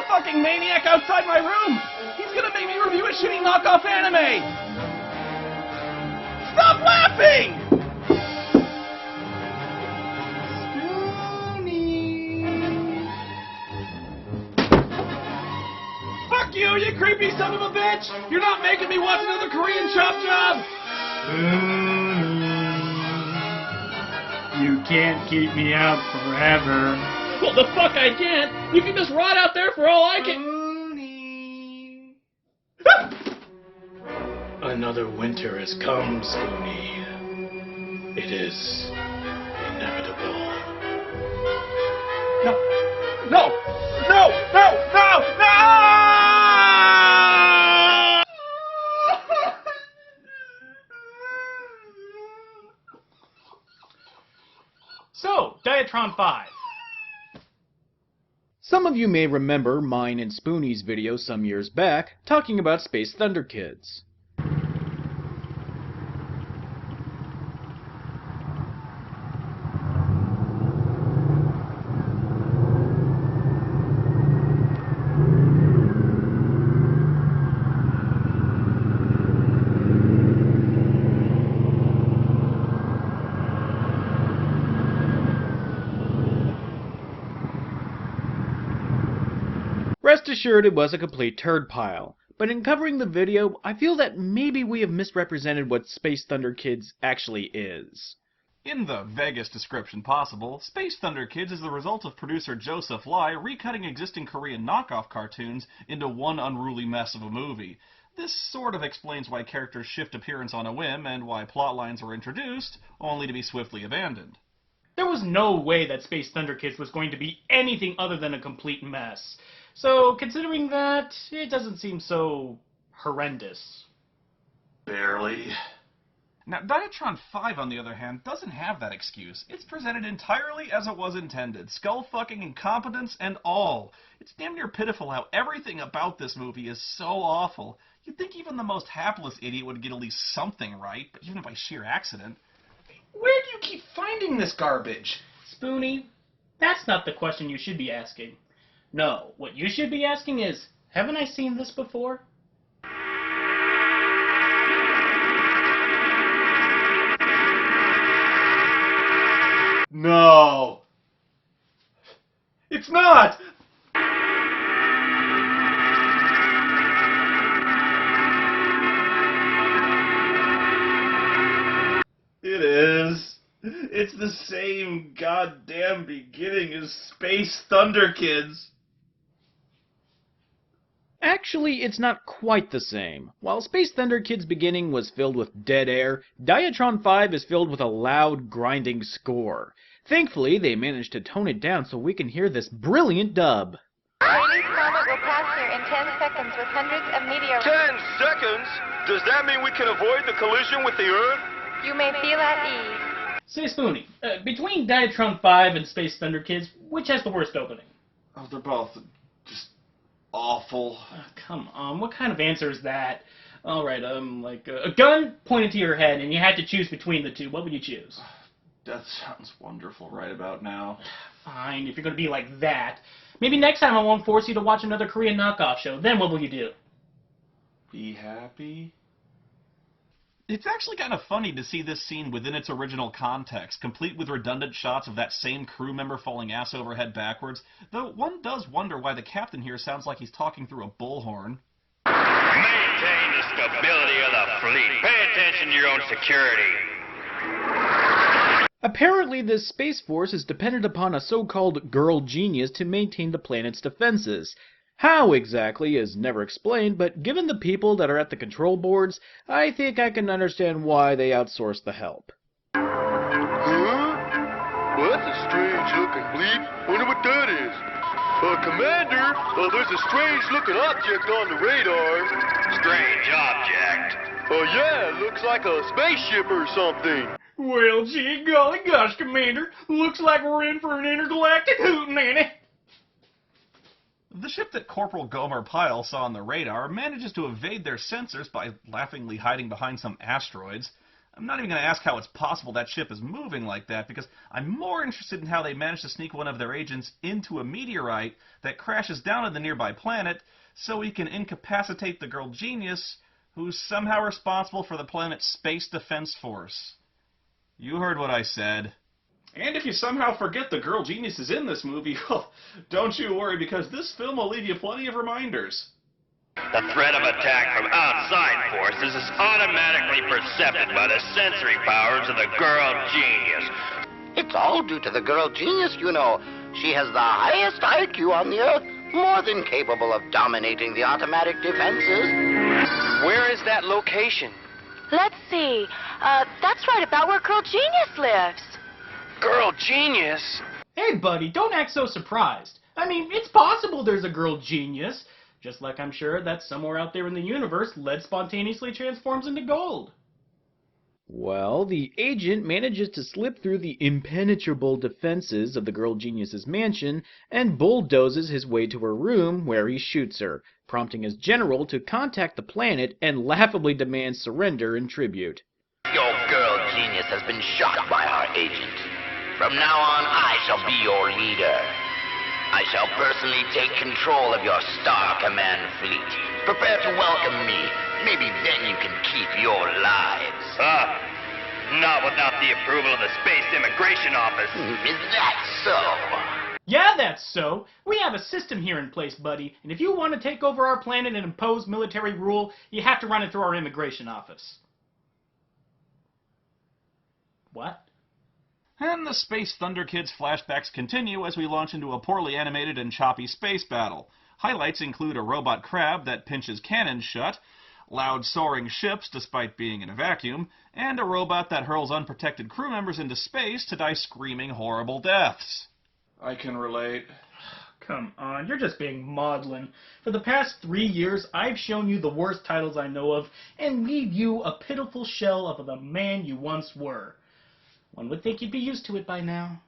fucking maniac outside my room! He's gonna make me review a shitty knockoff anime! Stop laughing! Fuck you, you creepy son of a bitch! You're not making me watch another Korean chop job! You can't keep me out forever. Well, the fuck I can't! You can just rot out there for all I can... Another winter has come, Spoonie. It is inevitable. No! No! No! No! No! No! So, Diatron 5. Some of you may remember mine and Spoonie's video some years back talking about Space Thunder Kids. Rest assured it was a complete turd pile, but in covering the video, I feel that maybe we have misrepresented what Space Thunder Kids actually is. In the vaguest description possible, Space Thunder Kids is the result of producer Joseph Lai recutting existing Korean knockoff cartoons into one unruly mess of a movie. This sort of explains why characters shift appearance on a whim and why plot lines are introduced, only to be swiftly abandoned. There was no way that Space Thunder Kids was going to be anything other than a complete mess. So, considering that, it doesn't seem so horrendous. Barely. Now, Diatron 5, on the other hand, doesn't have that excuse. It's presented entirely as it was intended. Skull-fucking incompetence and all. It's damn near pitiful how everything about this movie is so awful. You'd think even the most hapless idiot would get at least something right, but even by sheer accident. Where do you keep finding this garbage? Spoonie, that's not the question you should be asking. No, what you should be asking is, haven't I seen this before? No. It's not! It is. It's the same goddamn beginning as Space Thunder Kids. Actually, it's not quite the same. While Space Thunder Kids' beginning was filled with dead air, Diatron 5 is filled with a loud, grinding score. Thankfully, they managed to tone it down so we can hear this brilliant dub. Chinese comet will pass here in 10 seconds with hundreds of meteorites. 10 seconds? Does that mean we can avoid the collision with the Earth? You may feel at ease. Say, Spoonie, between Diatron 5 and Space Thunder Kids, which has the worst opening? Oh, they're both just awful. Come on, what kind of answer is that? Alright, like a gun pointed to your head and you had to choose between the two. What would you choose? Death sounds wonderful right about now. Fine, if you're going to be like that. Maybe next time I won't force you to watch another Korean knockoff show. Then what will you do? Be happy? It's actually kind of funny to see this scene within its original context, complete with redundant shots of that same crew member falling ass over head backwards, though one does wonder why the captain here sounds like he's talking through a bullhorn. Maintain the stability of the fleet. Pay attention to your own security. Apparently, this Space Force is dependent upon a so-called girl genius to maintain the planet's defenses. How exactly is never explained, but given the people that are at the control boards, I think I can understand why they outsource the help. Huh? Well, that's a strange-looking bleep. Wonder what that is. Commander, there's a strange-looking object on the radar. Strange object? Yeah, looks like a spaceship or something. Well, gee, golly gosh, Commander. Looks like we're in for an intergalactic hootenanny. The ship that Corporal Gomer Pyle saw on the radar manages to evade their sensors by laughingly hiding behind some asteroids. I'm not even going to ask how it's possible that ship is moving like that, because I'm more interested in how they managed to sneak one of their agents into a meteorite that crashes down on the nearby planet so he can incapacitate the girl genius, who's somehow responsible for the planet's space defense force. You heard what I said. And if you somehow forget the girl genius is in this movie, well, don't you worry, because this film will leave you plenty of reminders. The threat of attack from outside forces is automatically perceived by the sensory powers of the girl genius. It's all due to the girl genius, you know. She has the highest IQ on the Earth, more than capable of dominating the automatic defenses. Where is that location? Let's see. That's right about where Girl Genius lives. Girl genius? Hey, buddy, don't act so surprised. I mean, it's possible there's a girl genius, just like I'm sure that somewhere out there in the universe, lead spontaneously transforms into gold. Well, the agent manages to slip through the impenetrable defenses of the girl genius's mansion and bulldozes his way to her room, where he shoots her, prompting his general to contact the planet and laughably demand surrender and tribute. Your girl genius has been shot by our agent. From now on, I shall be your leader. I shall personally take control of your Star Command fleet. Prepare to welcome me. Maybe then you can keep your lives. Not without the approval of the Space Immigration Office. Is that so? Yeah, that's so. We have a system here in place, buddy, and if you want to take over our planet and impose military rule, you have to run it through our immigration office. What? And the Space Thunder Kids flashbacks continue as we launch into a poorly animated and choppy space battle. Highlights include a robot crab that pinches cannons shut, loud soaring ships despite being in a vacuum, and a robot that hurls unprotected crew members into space to die screaming horrible deaths. I can relate. Come on, you're just being maudlin. For the past 3 years, I've shown you the worst titles I know of, and leave you a pitiful shell of the man you once were. One would think you'd be used to it by now.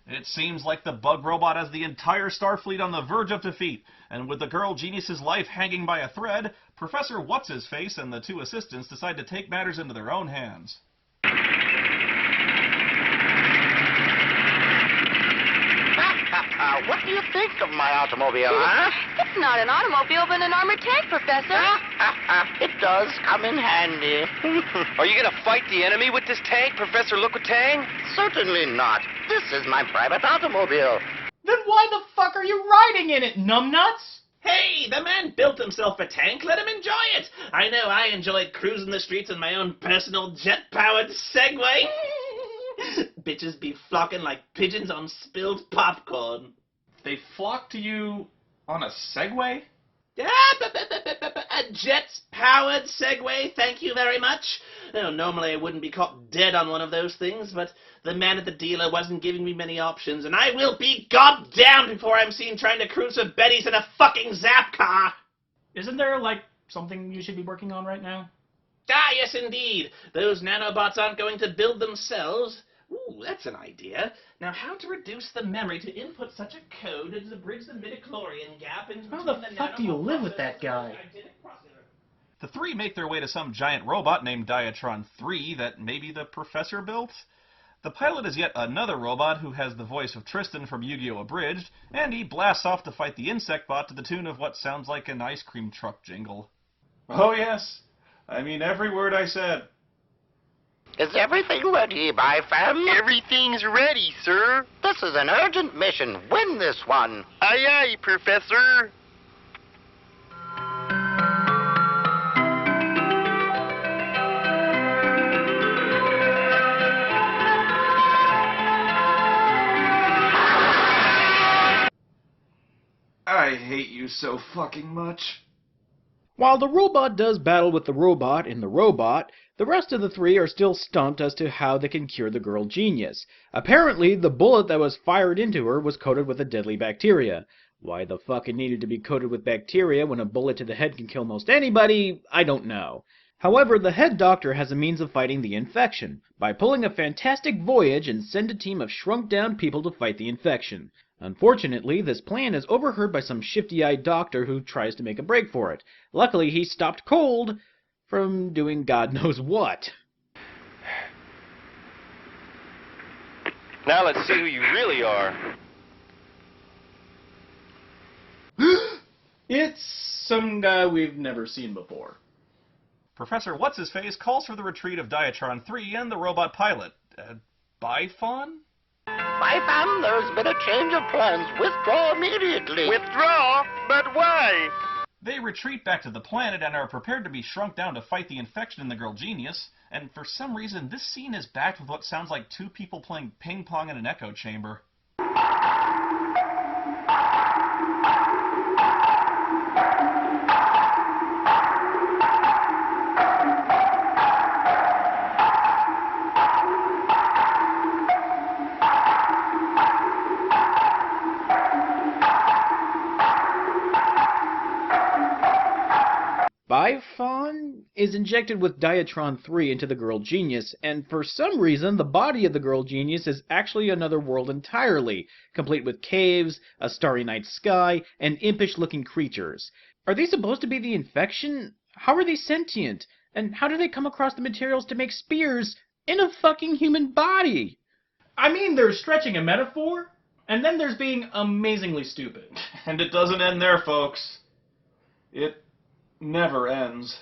It seems like the bug robot has the entire Starfleet on the verge of defeat, and with the girl genius's life hanging by a thread, Professor What's-His-Face and the two assistants decide to take matters into their own hands. What do you think of my automobile, huh? It's not an automobile, but an armored tank, Professor. It does come in handy. Are you gonna fight the enemy with this tank, Professor Look-Tang? Certainly not. This is my private automobile. Then why the fuck are you riding in it, numbnuts? Hey, the man built himself a tank. Let him enjoy it. I know I enjoy cruising the streets in my own personal jet-powered Segway. Bitches be flocking like pigeons on spilled popcorn. They flock to you on a Segway? A jet-powered Segway, thank you very much. Oh, normally I wouldn't be caught dead on one of those things, but the man at the dealer wasn't giving me many options, and I will be goddamned before I'm seen trying to cruise with Betty's in a fucking Zap car. Isn't there, like, something you should be working on right now? Ah, yes, indeed. Those nanobots aren't going to build themselves. Ooh, that's an idea. Now, how to reduce the memory to input such a code as to bridge the midichlorian gap in How the fuck do you live with that guy? The three make their way to some giant robot named Diatron-3 that maybe the professor built. The pilot is yet another robot who has the voice of Tristan from Yu-Gi-Oh! Abridged, and he blasts off to fight the insect bot to the tune of what sounds like an ice cream truck jingle. Oh yes, I mean every word I said. Is everything ready, my fam? Everything's ready, sir. This is an urgent mission. Win this one. Aye, aye, Professor. I hate you so fucking much. While the robot does battle with the robot in the robot, the rest of the three are still stumped as to how they can cure the girl genius. Apparently, the bullet that was fired into her was coated with a deadly bacteria. Why the fuck it needed to be coated with bacteria when a bullet to the head can kill most anybody, I don't know. However, the head doctor has a means of fighting the infection, by pulling a fantastic voyage and send a team of shrunk-down people to fight the infection. Unfortunately, this plan is overheard by some shifty-eyed doctor who tries to make a break for it. Luckily, he's stopped cold from doing God knows what. Now let's see who you really are. It's some guy we've never seen before. Professor What's-His-Face calls for the retreat of Diatron 3 and the robot pilot. Bifon? Bifam, there's been a change of plans. Withdraw immediately. Withdraw? But why? They retreat back to the planet and are prepared to be shrunk down to fight the infection in the Girl Genius, and for some reason this scene is backed with what sounds like two people playing ping pong in an echo chamber. Bifon is injected with Diatron 3 into the Girl Genius, and for some reason the body of the Girl Genius is actually another world entirely, complete with caves, a starry night sky, and impish-looking creatures. Are they supposed to be the infection? How are they sentient? And how do they come across the materials to make spears in a fucking human body? I mean, there's stretching a metaphor, and then there's being amazingly stupid. And it doesn't end there, folks. It never ends.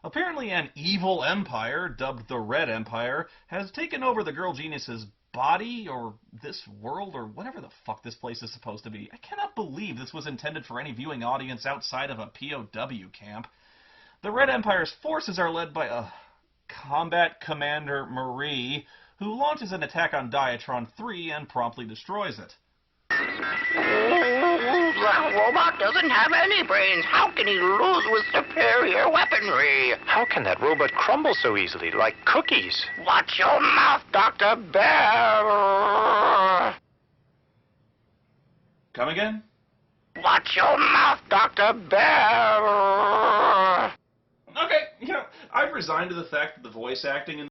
Apparently an evil empire, dubbed the Red Empire, has taken over the Girl Genius's body, or this world, or whatever the fuck this place is supposed to be. I cannot believe this was intended for any viewing audience outside of a POW camp. The Red Empire's forces are led by a Combat Commander Marie, who launches an attack on Diatron 3 and promptly destroys it. The robot doesn't have any brains. How can he lose with superior weaponry? How can that robot crumble so easily, like cookies? Watch your mouth, Dr. Bear. Come again? Watch your mouth, Dr. Bear. Okay, I've resigned to the fact that the voice acting in